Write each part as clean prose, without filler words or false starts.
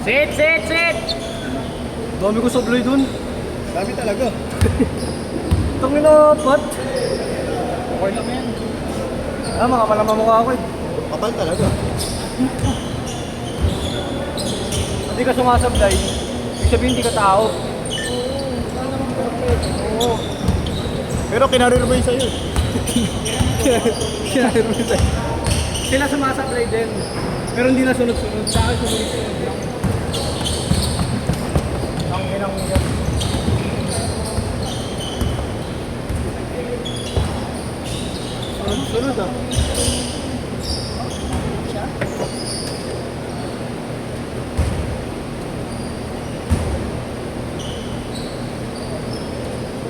Sit, sit, sit! Dami ko sablay dun. Dami talaga. Tangin na, pat. Okay lang yan. Ah, mga pala mamukha ako eh. Kapal talaga. Hindi ka sumasablay. Ibig sabihin hindi ka tao. Oo. Pero kinarir mo yun sa'yo. Kinarir mo yun sa'yo. Sila sumasablay din. Pero hindi na sunod-sunod. Sa akin sunod-sunod lang. Ang inang yan. Sunod-sunod ah.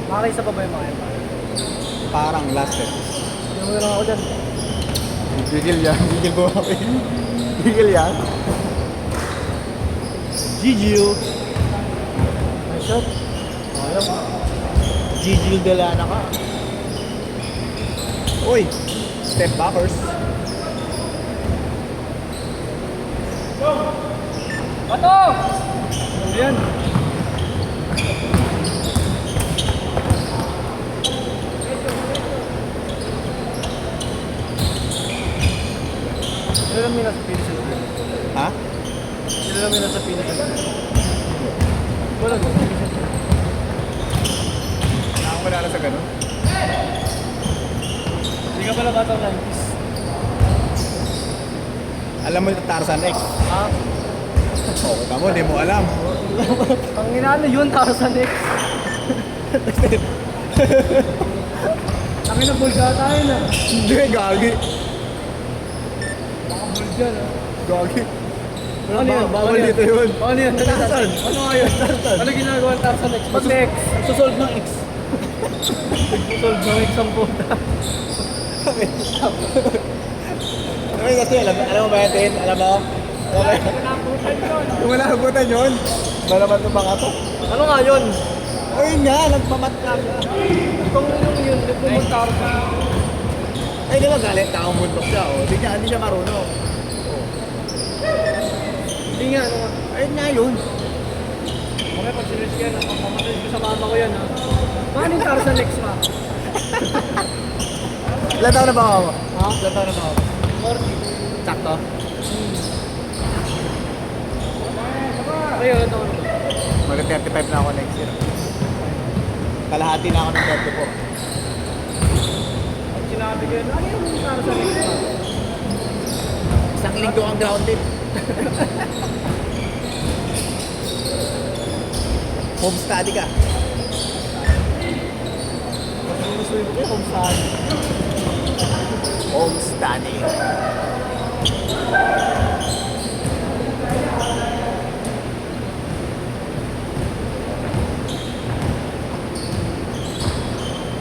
Makakaisa pa ba yung mga yan? Parang last step. Sino mo na lang ako dyan? Gigil yan. Gigil ko ako eh. Gigil yan. Gigil. Nice shot. Ayaw. Gigil Delana ka. Uy! Step backers. Bato! Ayan. Sila lang mina sa Pinas. Ha? Sila lang mina sa Pinas. Wala ko. Nakakawala na sa ganun. Hindi ka pala bata 90s. Alam mo yung Tarzan X? Ha? Oo, tamo, di mo alam. Ang inaano yun, Tarzan X. Ang inabulga tayo na. Hindi, gagi. Bulga na. Gagi. Ano yun? Bawal Ano yun? dito yun. Ano yun? Tarzan. Ano nga yun? Tarzan. Ano ginagawa ng Tarzan X? Pag X. Susolve ng X. Solve ng X ang puta. Ano kasi, alam mo ba yan, Tin? Alam mo? Yung wala nabutan yun. Ba naman ito baka to? Ano nga yun? O yun nga, nagmamat ka. Itong yun, nagpumong Tarzan. Ay, di ba galit? Taong buntok siya, oh. Hindi siya marunong. Hindi nga, ano nga. Ayun nga yun. Okay, pag sinis ka yan, mamatay ko sa mama ko yan, ha? Paano yung Tarzan X, ma? Ilan taon na ba ako? Ha? Ilan taon na ba ako? 40. Sakto. Kayo, ano ito? Mag-35 na ako next year. Kalahati na ako ng 34. Pag sinabi ko yun, ano yung Tarzan X, ma? Isang linggo ang grounded. Home study ka. Gusto ko kayo kung saan. Home study.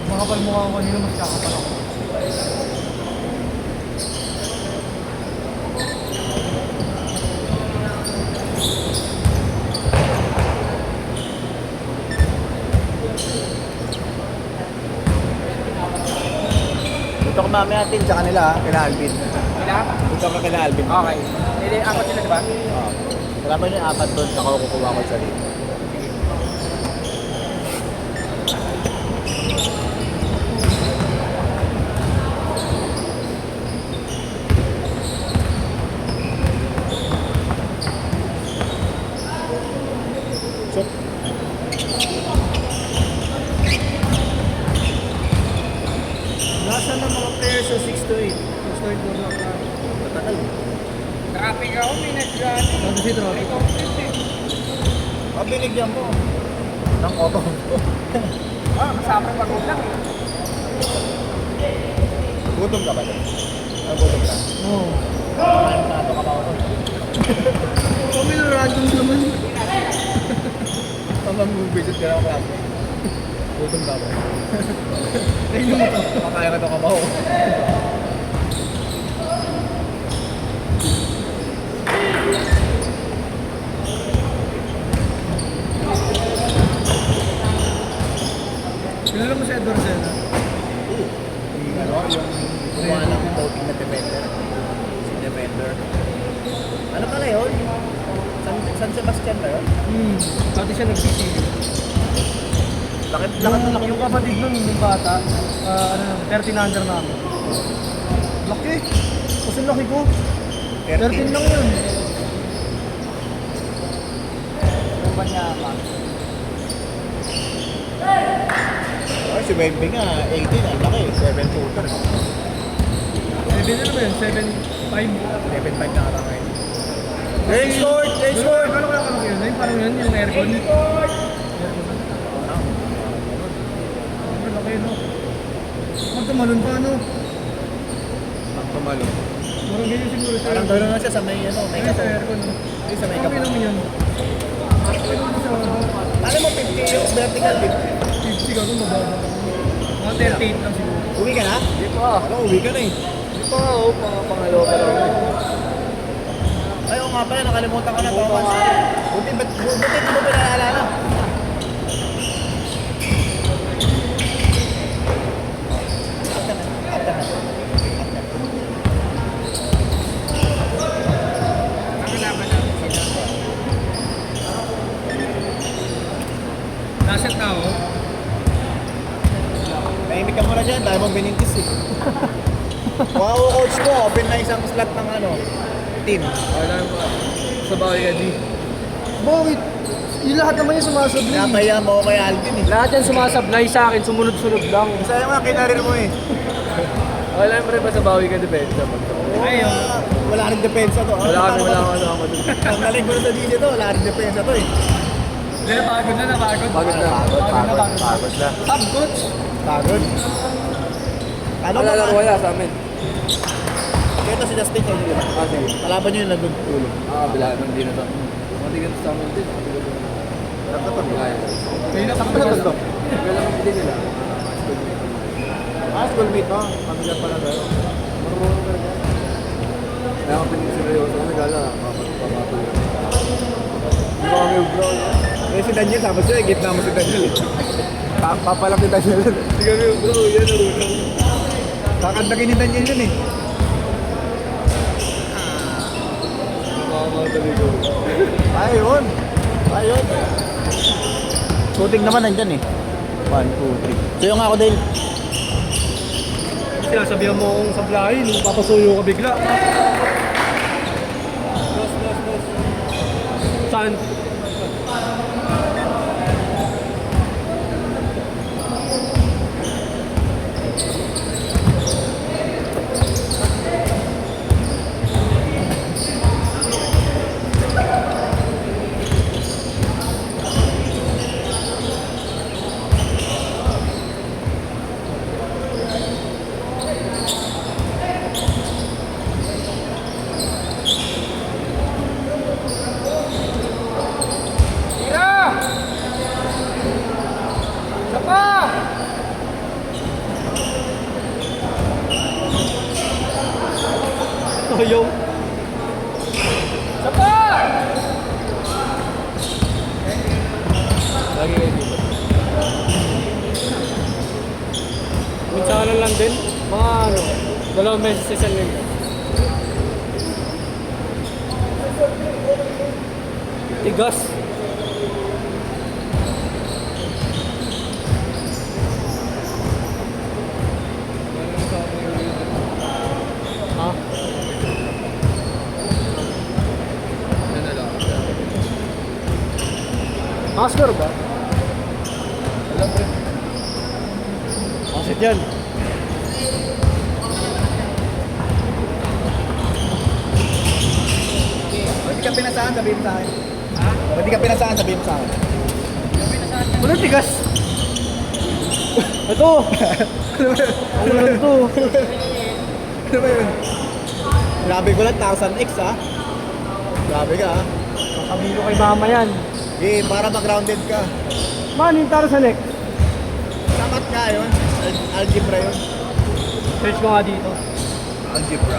Makapal mukha ko kanina, mas kakapal ako. Dito ka mamaya natin sa kanila ha, kila Alvin. Kailan? Dito ka kila Alvin. Okay. Hindi, apat sila, di ba? Oo. Wala pa yung apat doon, saka ako kukuha ko sa dito. So, Nasaan ang mga players sa 6 to 8? 6 to 8 mo na ka. matagal. Traffic ako, may nag-gani. Ano si traffic? Binigyan mo. Ng auto. Ah, kasama yung magulang. Gutom ka ba doon? Gutom ka? Oo. Kumain ka ito ka ba ako? Kami na random naman. Pag mag-visit ka lang klase. Gutom ka ba? Tingnan mo to. Kakain ka ito ka ba ako? Kilala mo si Edward Sena? Yung ano, yung gumawa ng voting na defender. Si defender. Ano pala yun? San siya Sebastian ba yun? Dati siya nagsisilyo. Lakit na laki. Yung kapatid nun, yung bata, 13 under namin. Laki. Kasi laki ko. 13 lang yun. Yung Banyama. Ay, si Wemby nga, 18, ang laki, 7-footer. 7 ano ba yun? 7'5". 7-5 na ata ngayon. Race court! Race court! Ano kaya kalaki yun? Yung parang yun, yung aircon. Ang laki no? Magtumalon pa no? Magpamalo. Parang ganyan siguro siya. Parang gano'n na siya sa may, may Ayun sa kapo. aircon no? Hindi sa may Okay kapo. naman yun. Okay naman siya. Alam mo, 50 yung vertical dip. 50 ka kung mababa. Mga 38 lang siguro. Uwi ka na? Hindi pa. Alam, uwi ka na eh. Hindi pa nga oh, pangalawa pa lang. Ay, oo nga pala, nakalimutan ko na Thomas. Buti di mo pinaalala. Naset na ako. Nahimik ka muna dyan, dahil mong binintis eh. Wow, coach ko, open na isang slot ng team. Wala pa. Sa bagay ka, G. Bakit? Yung lahat naman yung sumasablay. Napaya mo kay Alvin eh. Lahat yan sumasablay sa akin, sumunod-sunod lang. Sayang nga, kinarir mo eh. Wala yung pre pa sa bawi ka depensa. Ayun. Wala rin depensa to. Wala kami, wala kami ano ako dun. Ang galing ko sa DJ to, wala rin depensa to eh. Hindi, napagod na. Pagod na. Top coach. Pagod. Ano Wala lang wala sa amin. Ito si Justin kayo dito. Ah, sige. Kalaban nyo yung nagtulog. Bila naman din na to. Matigan sa amin din. Kaya na tapos na to. Kaya lang din nila. Schoolmate mo? Pamilyar pala tayo. Marunong ka na. Kaya ako pinagseryoso ko nagala. Papatuloy. Hindi ba kami bro? Eh si Daniel, sabi siya, gitna mo si Daniel eh. Papalaki tayo sila. Hindi kami bro, yan marunong. Kakandagin ni Daniel yun eh. Makamatali ko. Ayun. Ayun. Shooting naman nandyan eh. 1, 2, 3. Sa'yo nga ako, Dale. Sinasabihan mo akong sablahin, papasuyo ka bigla. Saan? Ayaw. Sapa! Lagi kayo dito. Minsan lang din. Mga dalawang beses sa isang linggo. Tigas. Ha? Masker ba? Alam mo. Masker dyan. Ba't di ka pinasahan, sabihin mo sa akin. Ha? Ba't di ka pinasahan, sabihin mo sa akin. Wala tigas. Ito. Ano ito? Ano ba yun? Grabe ko lang, 1000X ha. Grabe ka ha. Makabilo kay mama yan. Eh, para mag-grounded ka. Man, yung taro sa neck. Sakat nga yun. Algebra yun. Search ko nga dito. Algebra.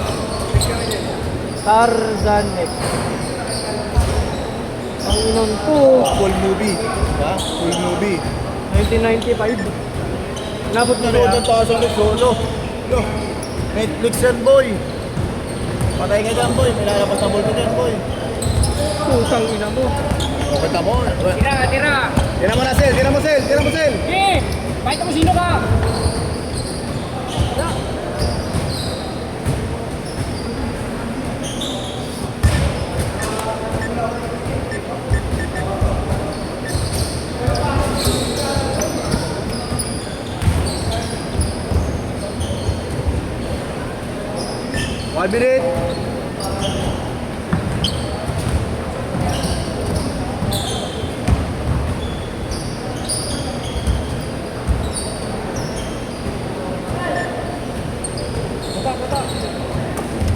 Tarzan X. Ang inon to. Full movie. Ha? Full movie. 1995. Nabot na Ano kaya? doon sa solo? No. Netflix yan, boy. Patay ka dyan, boy. May lalabas na multo dyan, boy. Putang ina mo. O, kita mo. Tira, tira. Tira mo na, Sel. Tira mo, Sel. Tira mo, Sel. Eh, pakita mo sino ka. One minute. Baba, baba.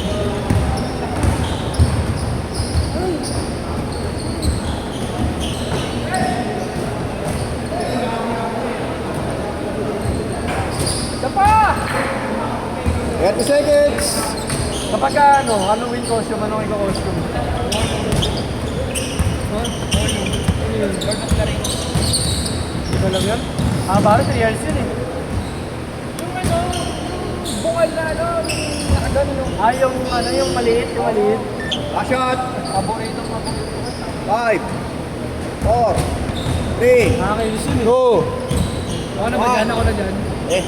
Dapa! 30 seconds. Kapag ano, Halloween costume, anong iko-costume? Huh? Lord of the Rings. Hindi ko alam yun? Ah, bakit 3 years yun eh. Yung ano, bukal na ano, nakagano yung Ah, yung ano, yung maliit, yung maliit. Last shot. paborito, paborito. 5, 4, 3, Nakakainis yun eh. 2, Ako na, magana ko na dyan. eh.